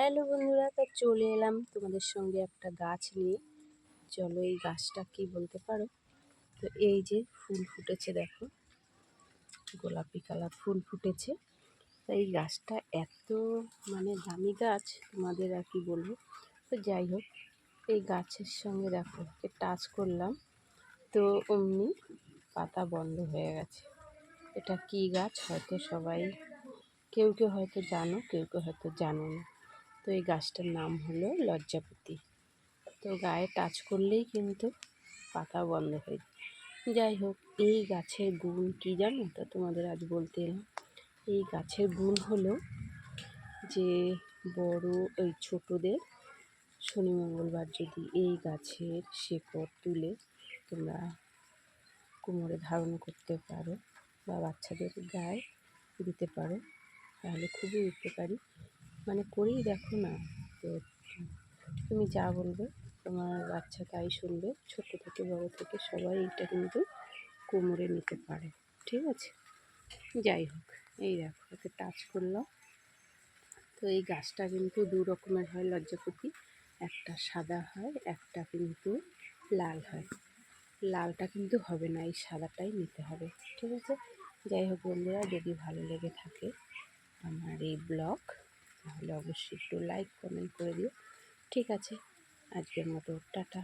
Hello বন্ধুরা, তো চলে এলাম তোমাদের সঙ্গে একটা গাছ নিয়ে। চলো, এই গাছটা কি বলতে পারো? তো এই যে ফুল ফুটেছে, দেখো গোলাপি কালার ফুল ফুটেছে। তো এই গাছটা এত দামি গাছ, তোমাদের আর কি বলবো। তো যাই হোক, এই গাছের সঙ্গে দেখো টাচ করলাম, তো অমনি পাতা বন্ধ হয়ে গেছে। এটা কি গাছ হয়তো সবাই কেউ কেউ হয়তো জানো, কেউ কেউ হয়তো জানো না। তো এই গাছটার নাম হলো লজ্জাপতি। তো গায়ে টাচ করলেই কিন্তু পাতা বন্ধ হয়ে যায়। যাই হোক, এই গাছের গুণ কী জানো? তো তোমাদের আজ বলতে এলাম। এই গাছের গুণ হলো যে বড় ওই ছোটোদের শনি মঙ্গলবার যদি এই গাছের শেকড় তুলে তোমরা কোমরে ধারণ করতে পারো বা বাচ্চাদের গায়ে দিতে পারো, তাহলে খুবই উপকারী। করেই দেখো না, তো তুমি যা বলবে তোমার বাচ্চা তাই শুনবে। ছোট থেকে বড় থেকে সবাই এটা কিন্তু কোমরে নিতে পারে, ঠিক আছে? যাই হোক, এই দেখো একে টাচ করলাম। তো এই গাছটা কিন্তু দু রকমের হয় লজ্জাপতি, একটা সাদা হয়, একটা কিন্তু লাল হয়। লালটা কিন্তু হবে না, এই সাদাটাই নিতে হবে, ঠিক আছে? যাই হোক বন্ধুরা, যদি ভালো লেগে থাকে আমার এই ব্লগ, তাহলে অবশ্যই একটু লাইক কমেন্ট করে দিও, ঠিক আছে? আজকের মতো টাটা।